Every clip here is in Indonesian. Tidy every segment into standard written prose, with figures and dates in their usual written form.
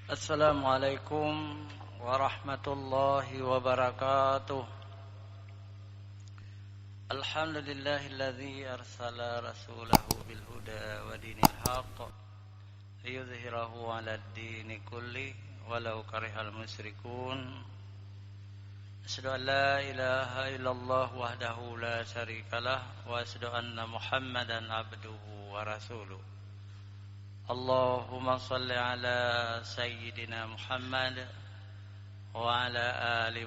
Assalamualaikum warahmatullahi wabarakatuh. Alhamdulillahilladzi arsala rasulahu bil huda wa dinil haqq liyudhhirahu 'alad dini kulli walau karihal musyrikun. Asyhadu an la ilaha illallah wahdahu la syarikalah wa asyhadu anna Muhammadan abduhu wa rasuluh. Allahumma salli ala sayyidina Muhammad wa ala ali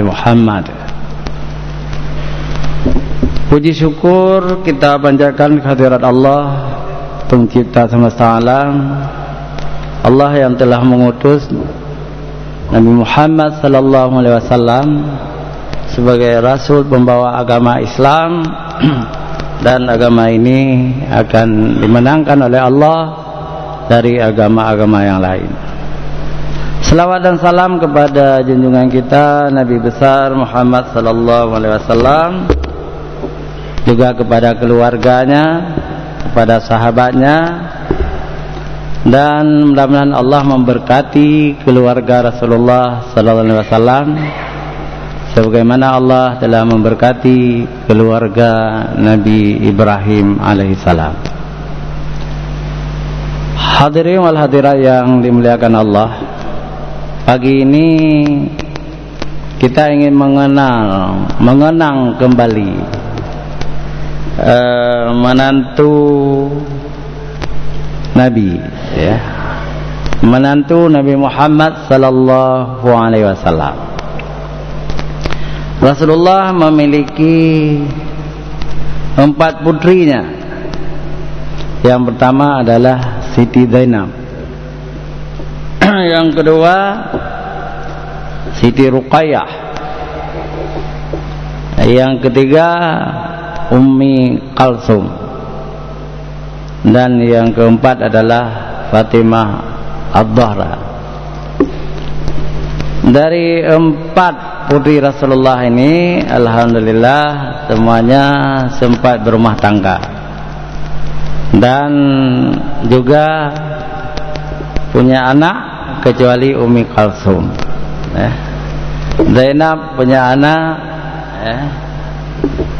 Muhammad. Puji syukur kita panjatkan kehadirat Allah, Pencipta semesta alam, Allah yang telah mengutus Nabi Muhammad sallallahu alaihi wasallam sebagai rasul pembawa agama Islam. Dan agama ini akan dimenangkan oleh Allah dari agama-agama yang lain. Selawat dan salam kepada junjungan kita Nabi besar Muhammad sallallahu alaihi wasallam, juga kepada keluarganya, kepada sahabatnya, dan mudah-mudahan Allah memberkati keluarga Rasulullah sallallahu alaihi wasallam sebagaimana Allah telah memberkati keluarga Nabi Ibrahim alaihissalam. Hadirin wal hadirat yang dimuliakan Allah, pagi ini kita ingin mengenang kembali menantu Nabi, ya, menantu Nabi Muhammad sallallahu alaihi wasallam. Rasulullah memiliki 4 putrinya. Yang pertama adalah Siti Zainab, yang kedua Siti Ruqayyah, yang ketiga Ummi Kalsum, dan yang keempat adalah Fatimah Ad-Zahra. Dari 4 putri Rasulullah ini, alhamdulillah semuanya sempat berumah tangga dan juga punya anak, kecuali Ummi Kalsum. Zainab punya anak,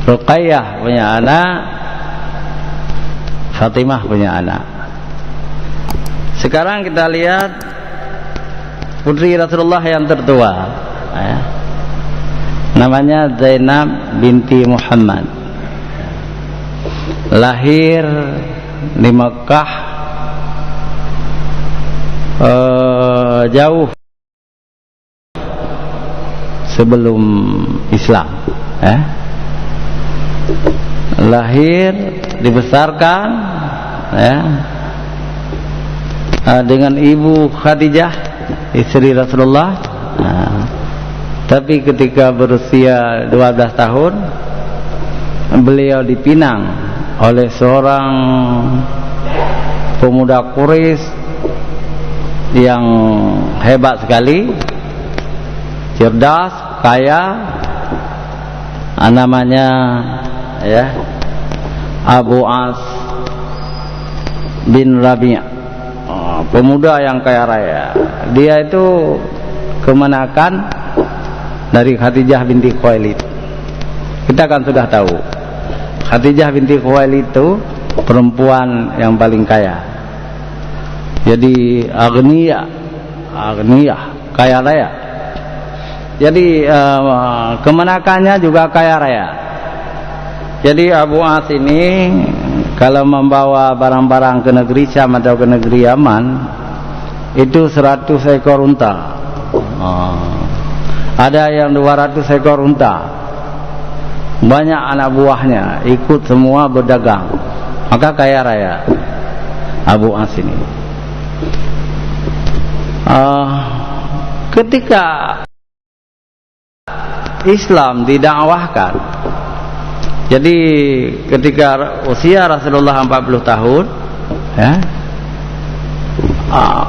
Ruqayyah punya anak, Fatimah punya anak. Sekarang kita lihat putri Rasulullah yang tertua, namanya Zainab binti Muhammad, lahir di Mekah jauh sebelum Islam, lahir, dibesarkan dengan ibu Khadijah, istri Rasulullah. Tapi ketika berusia 12 tahun beliau dipinang oleh seorang pemuda Quraisy yang hebat sekali, cerdas, kaya, namanya Abu As bin Rabi', pemuda yang kaya raya. Dia itu kemenakan dari Khadijah binti Khuwailid. Kita kan sudah tahu Khadijah binti Khuwailid itu perempuan yang paling kaya. Jadi aghniyah, kaya raya. Jadi kemenakannya juga kaya raya. Jadi Abu As ini kalau membawa barang-barang ke negeri Syam atau ke negeri Yaman itu 100 ekor unta. Ada yang 200 ekor unta. Banyak anak buahnya ikut semua berdagang. Maka kaya raya Abu As ini. Ketika Islam didakwahkan, jadi ketika usia Rasulullah 40 tahun,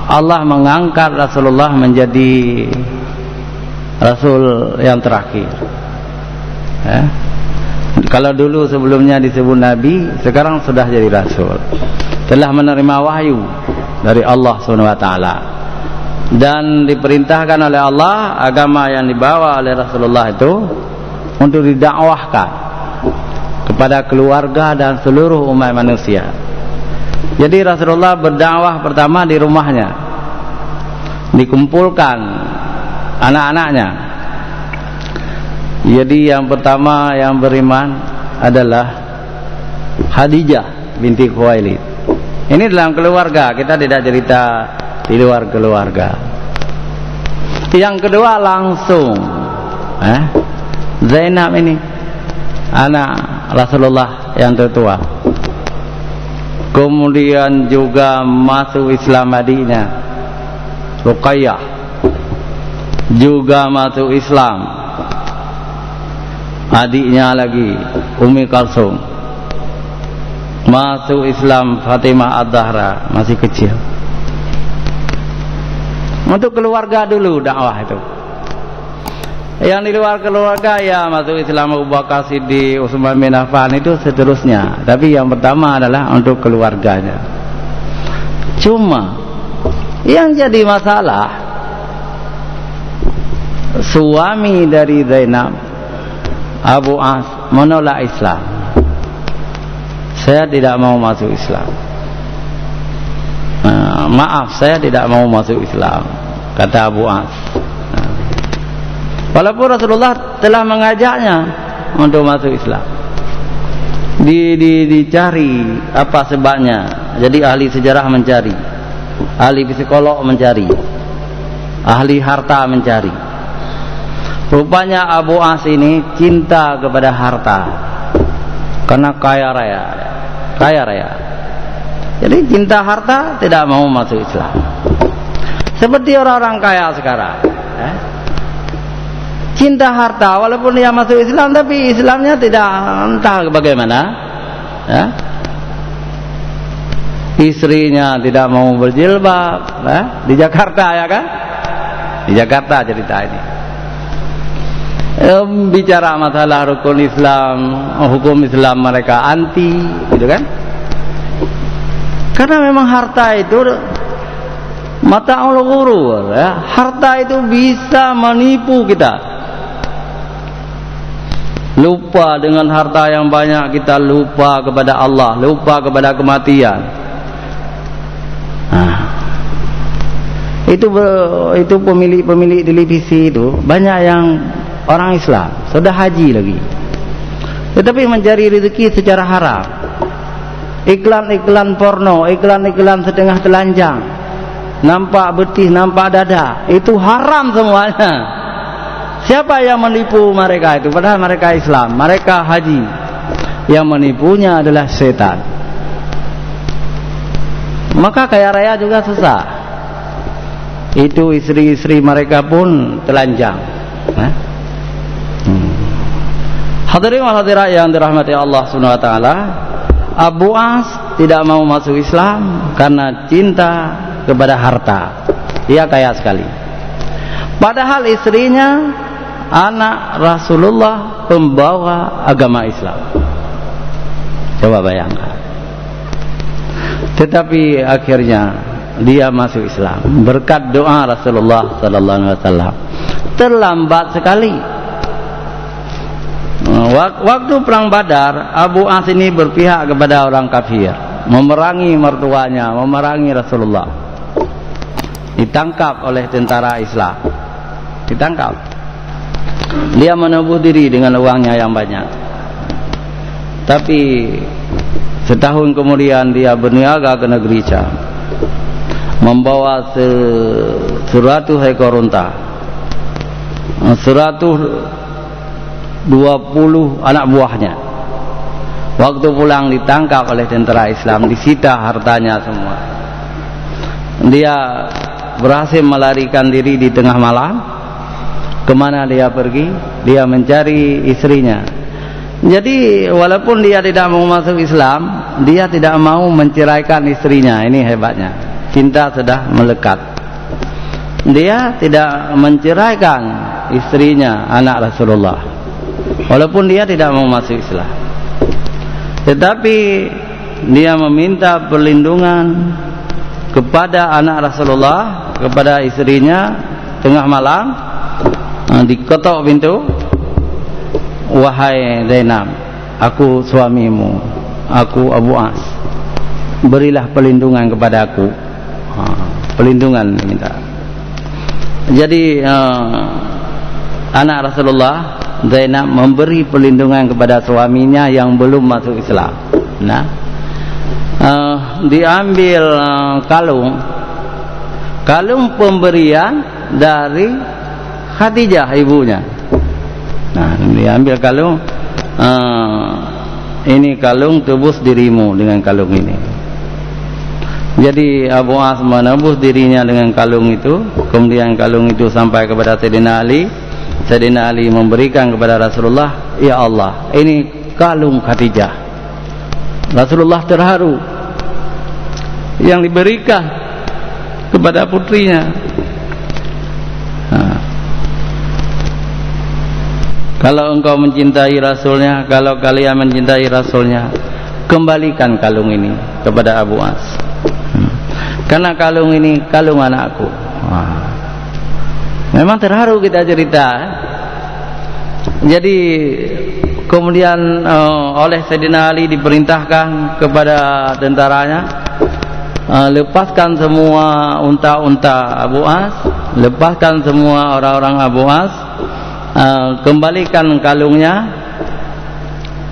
Allah mengangkat Rasulullah menjadi Rasul yang terakhir. Kalau dulu sebelumnya disebut Nabi, sekarang sudah jadi Rasul. telah menerima wahyu dari Allah SWT, dan diperintahkan oleh Allah agama yang dibawa oleh Rasulullah itu untuk didakwahkan kepada keluarga dan seluruh umat manusia. Jadi Rasulullah berdakwah pertama di rumahnya, dikumpulkan anak-anaknya. Jadi yang pertama yang beriman adalah Khadijah binti Khuwailid. Ini dalam keluarga, kita tidak cerita di luar keluarga. Yang kedua langsung Zainab, ini anak Rasulullah yang tertua. Kemudian juga masuk Islam adiknya Ruqayyah, juga masuk Islam adiknya lagi Ummi Kalsum, masuk Islam Fatimah Ad-Zahra, masih kecil. Untuk keluarga dulu dakwah itu. Yang di luar keluarga ya masuk Islam Abu Bakar Siddiq, Utsman bin Affan, itu seterusnya. Tapi yang pertama adalah untuk keluarganya. Cuma yang jadi masalah, suami dari Zainab, Abu As, menolak Islam. Saya tidak mau masuk Islam. Maaf, saya tidak mau masuk Islam, kata Abu As. Walaupun Rasulullah telah mengajaknya untuk masuk Islam. Dicari apa sebabnya. Jadi ahli sejarah mencari, ahli psikolog mencari, ahli harta mencari. Rupanya Abu As ini cinta kepada harta, karena kaya raya. Jadi cinta harta, tidak mau masuk Islam. Seperti orang-orang kaya sekarang, cinta harta, walaupun dia masuk Islam, tapi Islamnya tidak entah bagaimana. Istrinya tidak mau berjilbab, di Jakarta, ya kan? Di Jakarta cerita ini. Bicara masalah rukun Islam, hukum Islam, mereka anti, gitu kan? Karena memang harta itu mata'ul ghurur, harta itu bisa menipu kita. Lupa dengan harta yang banyak, kita lupa kepada Allah, lupa kepada kematian. Itu pemilik televisi itu banyak yang orang Islam, sudah haji lagi, tetapi mencari rezeki secara haram. Iklan-iklan porno, iklan-iklan setengah telanjang, nampak betis, nampak dada, itu haram semuanya. Siapa yang menipu mereka itu? Padahal mereka Islam, mereka haji. Yang menipunya adalah setan. Maka kaya raya juga susah. Itu istri-istri mereka pun telanjang. Hadirin wal hadirat yang dirahmati Allah Subhanahu wa taala, Abu As tidak mau masuk Islam karena cinta kepada harta. Dia kaya sekali. Padahal istrinya anak Rasulullah, pembawa agama Islam. Coba bayangkan. Tetapi akhirnya dia masuk Islam berkat doa Rasulullah sallallahu alaihi wasallam. Terlambat sekali. Waktu perang Badar, Abu As ini berpihak kepada orang kafir, memerangi mertuanya, memerangi Rasulullah. Ditangkap oleh tentara Islam. Ditangkap. Dia menubuh diri dengan uangnya yang banyak. Tapi setahun kemudian dia berniaga ke negeri Syam, membawa 100 ekor unta, 120 anak buahnya. Waktu pulang ditangkap oleh tentara Islam, disita hartanya semua. Dia berhasil melarikan diri di tengah malam. Kemana dia pergi? Dia mencari istrinya. Jadi walaupun dia tidak mau masuk Islam, dia tidak mau menceraikan istrinya. Ini hebatnya, cinta sudah melekat. Dia tidak menceraikan istrinya, anak Rasulullah, walaupun dia tidak mau masuk Islam. Tetapi dia meminta perlindungan kepada anak Rasulullah, kepada istrinya. Tengah malam diketok pintu, wahai Zainab, aku suamimu, aku Abu As, berilah perlindungan kepada aku. Perlindungan minta. Jadi anak Rasulullah Zainab memberi perlindungan kepada suaminya yang belum masuk Islam. Nah, diambil kalung pemberian dari Khadijah ibunya. Nah, diambil kalung, ini kalung, tebus dirimu dengan kalung ini. Jadi Abu As menebus dirinya dengan kalung itu. Kemudian kalung itu sampai kepada Sayyidina Ali. Sayyidina Ali memberikan kepada Rasulullah, ya Allah, ini kalung Khadijah. Rasulullah terharu yang diberikan kepada putrinya. Kalau engkau mencintai Rasulnya, kalau kalian mencintai Rasulnya, kembalikan kalung ini kepada Abu As. Karena kalung ini kalung anakku. Memang terharu kita cerita. Jadi kemudian oleh Sayyidina Ali diperintahkan kepada tentaranya, lepaskan semua unta-unta Abu As, lepaskan semua orang-orang Abu As, kembalikan kalungnya.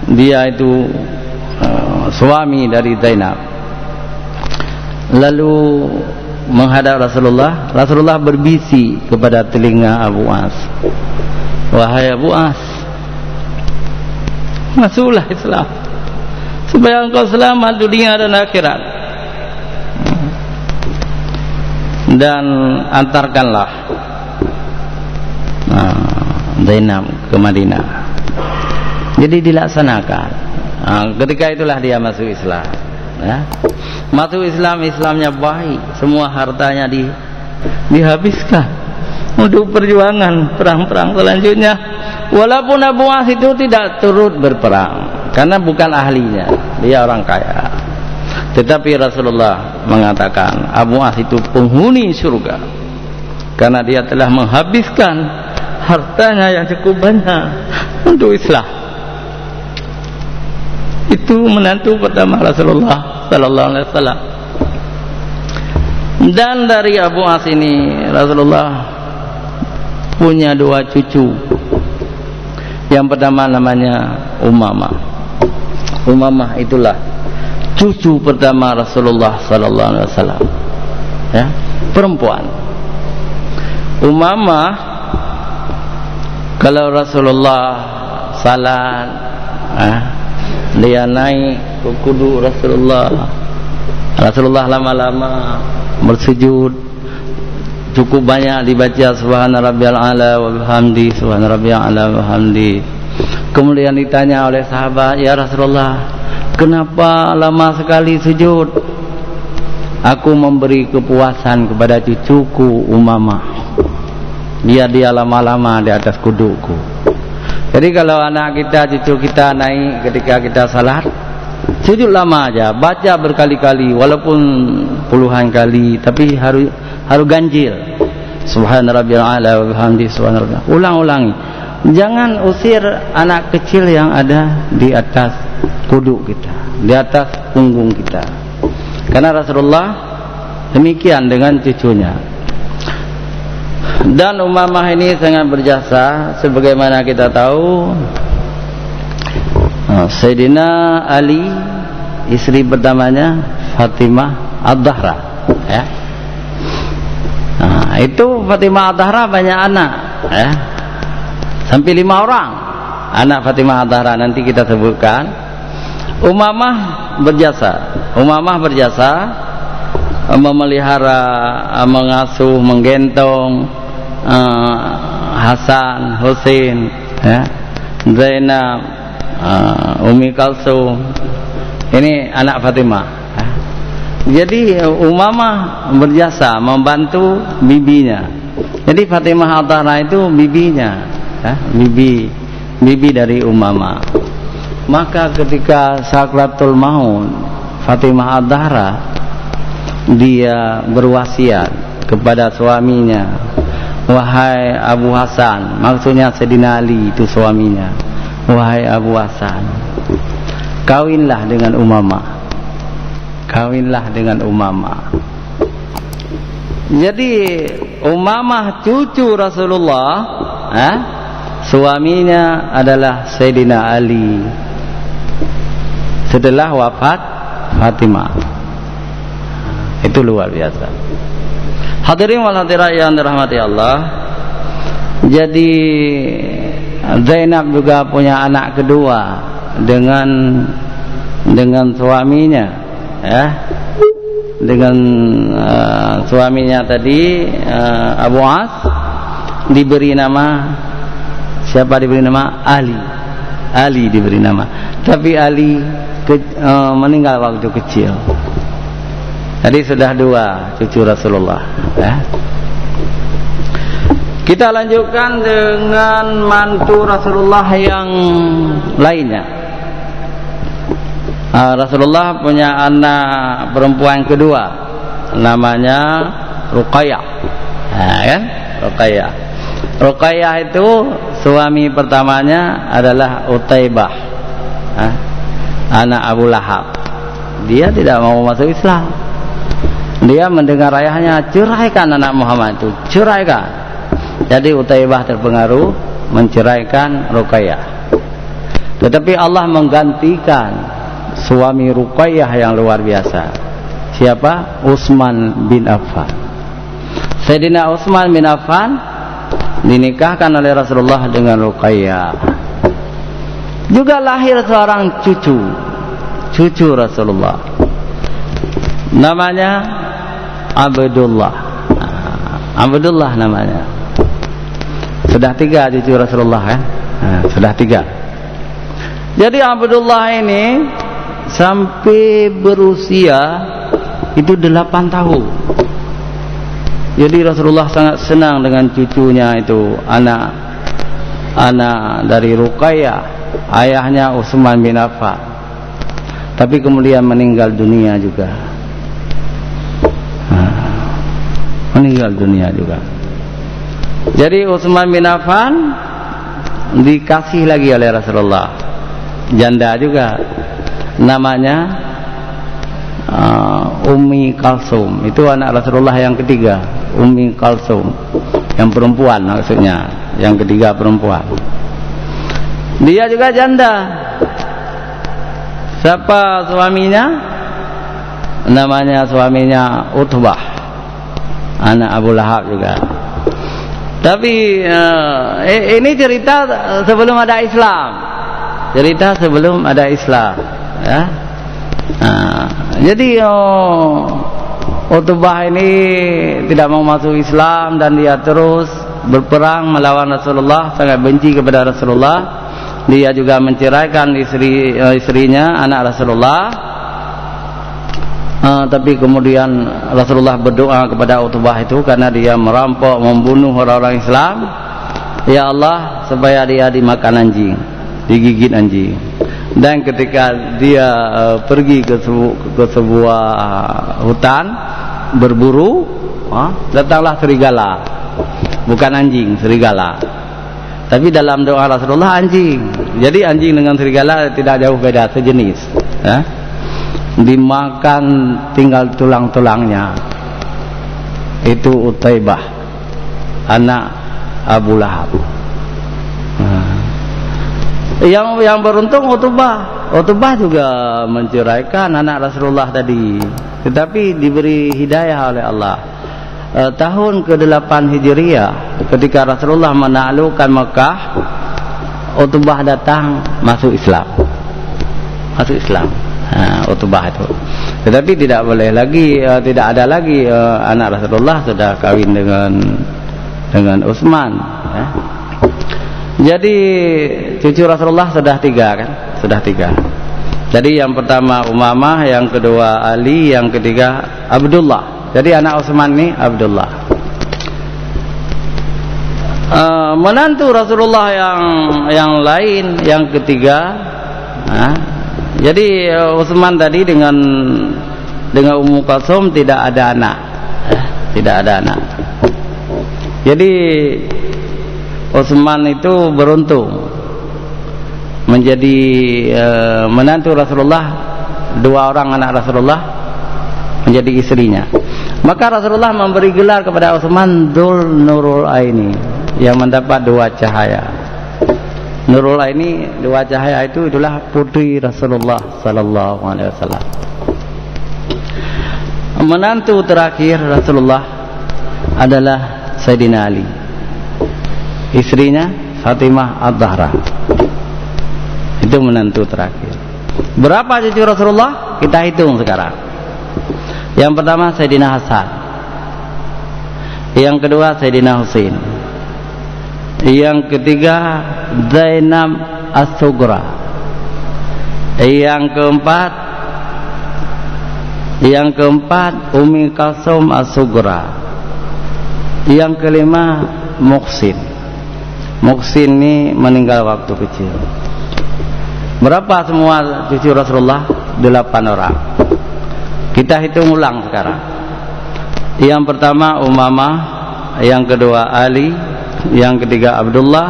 Dia itu suami dari Zainab. Lalu menghadap Rasulullah. Rasulullah berbisi kepada telinga Abu As, wahai Abu As, masuklah Islam supaya engkau selamat dunia dan akhirat, dan antarkanlah Zainab ke Madinah. Jadi dilaksanakan. Ketika itulah dia masuk Islam. Ya. Masuk Islam, Islamnya baik, semua hartanya dihabiskan untuk perjuangan perang-perang selanjutnya. Walaupun Abu As itu tidak turut berperang karena bukan ahlinya, dia orang kaya. Tetapi Rasulullah mengatakan Abu As itu penghuni surga karena dia telah menghabiskan hartanya yang cukup banyak untuk Islam. Itu menantu pertama Rasulullah sallallahu alaihi wasallam. Dan dari Abu As ini Rasulullah punya dua cucu. Yang pertama namanya Umamah. Umamah itulah cucu pertama Rasulullah sallallahu alaihi wasallam. Ya, perempuan. Umamah, kalau Rasulullah salat, dia naik ke kudu Rasulullah lama-lama bersujud, cukup banyak dibaca subhana rabbiyal a'la wa bihamdi, subhana rabbiyal a'la wa bihamdi. Kemudian ditanya oleh sahabat, ya Rasulullah, kenapa lama sekali sujud? Aku memberi kepuasan kepada cucuku Umamah, dia lama-lama di atas kuduku. Jadi kalau anak kita, cucu kita naik ketika kita salat, sujud lama aja, baca berkali-kali, walaupun puluhan kali, tapi harus ganjil. Subhana rabbiyal a'la wa bihamdi, subhana rabbiyal. Ulang-ulangi. Jangan usir anak kecil yang ada di atas kuduk kita, di atas punggung kita. Karena Rasulullah demikian dengan cucunya. Dan Umamah ini sangat berjasa, sebagaimana kita tahu Sayyidina Ali, istri pertamanya Fatimah Ad-Zahra, ya. Itu Fatimah Ad-Zahra banyak anak, ya. Sampai 5 orang anak Fatimah Ad-Zahra, nanti kita sebutkan. Umamah berjasa memelihara, mengasuh, menggendong Hasan, Husain, ya, Zainab, Umi Kalsum. Ini anak Fatimah, ya. Jadi Umamah berjasa membantu bibinya. Jadi Fatimah Ad-Zahra itu bibinya, ya, bibi dari Umamah. Maka ketika sakratul maut Fatimah Ad-Zahra, dia berwasiat kepada suaminya, wahai Abu Hasan, maksudnya Sayyidina Ali itu suaminya, wahai Abu Hasan, kawinlah dengan Umamah, kawinlah dengan Umamah. Jadi Umamah cucu Rasulullah, suaminya adalah Sayyidina Ali setelah wafat Fatimah. Itu luar biasa. Hadirin wal hadirat yang dirahmati Allah. Jadi Zainab juga punya anak kedua dengan suaminya, ya. Dengan suaminya tadi Abu As, diberi nama, siapa diberi nama? Ali. Ali diberi nama. Tapi Ali meninggal waktu kecil. Jadi sudah dua cucu Rasulullah, ya. Kita lanjutkan dengan mantu Rasulullah yang lainnya. Rasulullah punya anak perempuan kedua, namanya Ruqayyah, kan? Ruqayyah. Ruqayyah itu suami pertamanya adalah Utaibah, anak Abu Lahab. Dia tidak mau masuk Islam. Dia mendengar ayahnya, ceraikan anak Muhammad itu, ceraikan. Jadi Utaibah terpengaruh menceraikan Ruqayyah. Tetapi Allah menggantikan suami Ruqayyah yang luar biasa. Siapa? Utsman bin Affan. Sayyidina Utsman bin Affan dinikahkan oleh Rasulullah dengan Ruqayyah. Juga lahir seorang cucu Rasulullah, namanya Abdullah. Abdullah namanya. Sudah 3 cucu Rasulullah, kan? Sudah 3. Jadi Abdullah ini sampai berusia itu 8 tahun. Jadi Rasulullah sangat senang dengan cucunya itu, anak dari Ruqayyah, ayahnya Utsman bin Affan. Tapi kemudian meninggal dunia juga. Meninggal dunia juga. Jadi Utsman bin Affan dikasih lagi oleh Rasulullah, janda juga, namanya Ummi Kalsum. Itu anak Rasulullah yang ketiga, Ummi Kalsum, yang perempuan maksudnya, yang ketiga perempuan. Dia juga janda. Siapa suaminya? Namanya suaminya Utbah, anak Abu Lahab juga. Tapi ini cerita sebelum ada Islam. Cerita sebelum ada Islam, ya. Jadi Utbah ini tidak mau masuk Islam dan dia terus berperang melawan Rasulullah, sangat benci kepada Rasulullah. Dia juga menceraikan istrinya, anak Rasulullah. Tapi kemudian Rasulullah berdoa kepada Utbah itu karena dia merampok, membunuh orang-orang Islam. Ya Allah, supaya dia dimakan anjing, digigit anjing. Dan ketika dia pergi ke sebuah hutan berburu, datanglah serigala. Bukan anjing, serigala. Tapi dalam doa Rasulullah anjing. Jadi anjing dengan serigala tidak jauh beda, sejenis, ya. Dimakan tinggal tulang-tulangnya. Itu Utaibah, anak Abu Lahab. Yang beruntung Utbah juga menceraikan anak Rasulullah tadi, tetapi diberi hidayah oleh Allah. Tahun ke-8 Hijriah, ketika Rasulullah menaklukkan Mekah, Utbah datang masuk Islam. Utbah itu. Tetapi tidak boleh lagi, tidak ada lagi anak Rasulullah sudah kawin dengan Utsman, ya. Jadi cucu Rasulullah sudah 3, kan? Sudah 3. Jadi yang pertama Umamah, yang kedua Ali, yang ketiga Abdullah. Jadi anak Utsman ini Abdullah. Menantu Rasulullah yang lain, yang ketiga, Jadi Utsman tadi dengan Ummu Kalsum tidak ada anak, tidak ada anak. Jadi Utsman itu beruntung menjadi menantu Rasulullah, 2 orang anak Rasulullah menjadi istrinya. Maka Rasulullah memberi gelar kepada Utsman Dzul Nurul Aini, yang mendapat 2 cahaya. Nurul Aini, 2 cahaya itu itulah putri Rasulullah sallallahu alaihi wasallam. Menantu terakhir Rasulullah adalah Sayyidina Ali, istrinya Fatimah Az-Zahra. Itu menantu terakhir. Berapa cucu Rasulullah? Kita hitung sekarang. Yang pertama Sayyidina Hasan, yang kedua Sayyidina Husain, yang ketiga Zainab As-Sughra, yang keempat Ummi Kalsum As-Sughra, yang kelima Muhsin. Muhsin ini meninggal waktu kecil. Berapa semua cucu Rasulullah? 8 orang. Kita hitung ulang sekarang. Yang pertama Umamah, yang kedua Ali, yang ketiga Abdullah,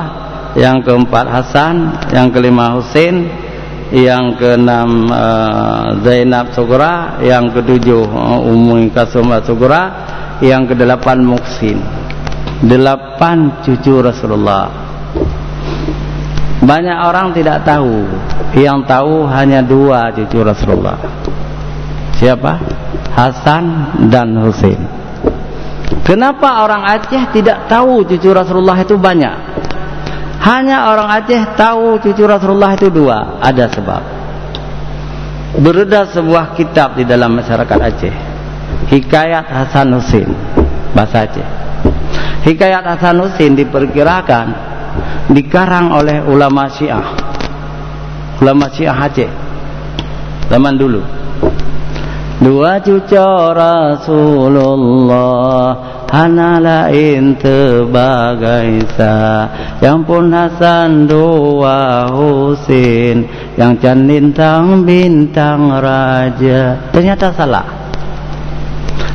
yang keempat Hasan, yang kelima Husain, yang keenam Zainab Sughra, yang ketujuh Ummu Kalsum Sughra, yang kedelapan Muhsin. 8 cucu Rasulullah. Banyak orang tidak tahu, yang tahu hanya 2 cucu Rasulullah. Siapa? Hasan dan Husain. Kenapa orang Aceh tidak tahu cucu Rasulullah itu banyak? Hanya orang Aceh tahu cucu Rasulullah itu 2. Ada sebab. Beredar sebuah kitab di dalam masyarakat Aceh, Hikayat Hasan Husain, bahasa Aceh. Hikayat Hasan Husain diperkirakan dikarang oleh ulama Syiah Aceh zaman dulu. 2 cucu Rasulullah hana lain tebagai sa, yang pun Hasan 2 Husain, yang can bintang raja. Ternyata salah.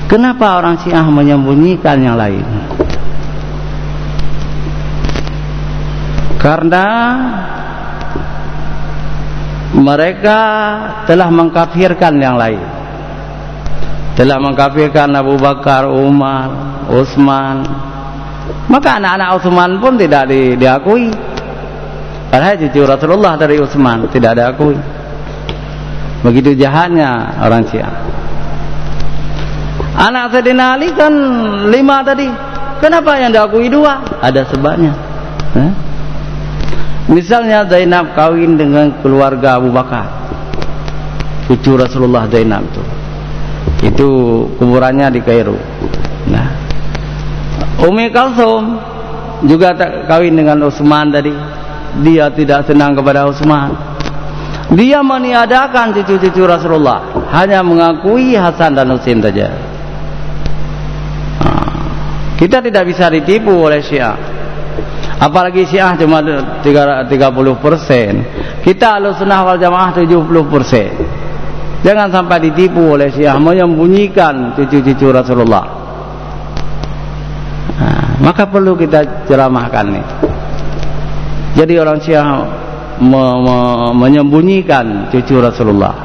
Kenapa orang Syiah menyembunyikan yang lain? Karena mereka telah mengkafirkan yang lain, telah mengkafirkan Abu Bakar, Umar, Utsman. Maka anak-anak Utsman pun tidak diakui. Padahal cucu Rasulullah dari Utsman tidak diakui. Begitu jahatnya orang Syiah. Anak Sayyidina Ali kan 5 tadi. Kenapa yang diakui 2? Ada sebabnya. Misalnya Zainab kawin dengan keluarga Abu Bakar, cucu Rasulullah Zainab itu kuburannya di Kairo. Nah, Ummi Kalsum juga kawin dengan Utsman tadi. Dia tidak senang kepada Utsman. Dia meniadakan cucu-cucu Rasulullah, hanya mengakui Hasan dan Husain saja. Kita tidak bisa ditipu oleh Syiah. Apalagi Syiah cuma 30%. Kita Ahlussunnah wal Jamaah 70%. Jangan sampai ditipu oleh Syiah menyembunyikan cucu-cucu Rasulullah. Maka perlu kita ceramahkan nih. Jadi orang Syiah menyembunyikan cucu Rasulullah.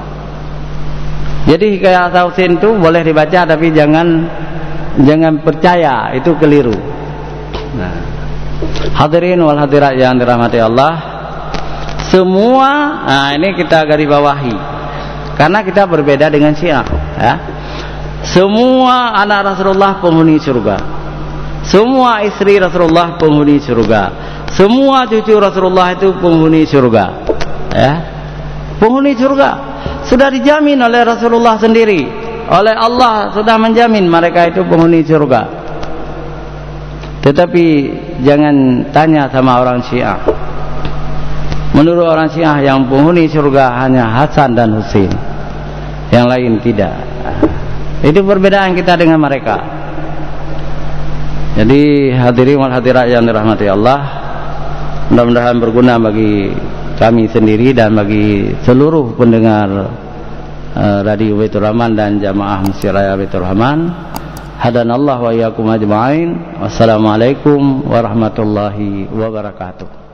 Jadi Hikayat Husain itu boleh dibaca, tapi jangan percaya, itu keliru. Hadirin wal hadirat yang dirahmati Allah semua. Ini kita garis bawahi karena kita berbeda dengan Syiah, ya. Semua anak Rasulullah penghuni surga, semua istri Rasulullah penghuni surga, semua cucu Rasulullah itu penghuni surga, ya. Penghuni surga sudah dijamin oleh Rasulullah sendiri, oleh Allah sudah menjamin mereka itu penghuni surga. Tetapi jangan tanya sama orang Syiah. Menurut orang Syiah yang penghuni surga hanya Hasan dan Husain, yang lain tidak. Itu perbedaan kita dengan mereka. Jadi hadirin wal hadirat yang dirahmati Allah, mudah-mudahan berguna bagi kami sendiri dan bagi seluruh pendengar Radio Baitur Rahman dan jamaah Masjid Raya Baitur Rahman. Hadanallahu wa iyyakum ajma'in. Wassalamualaikum warahmatullahi wabarakatuh.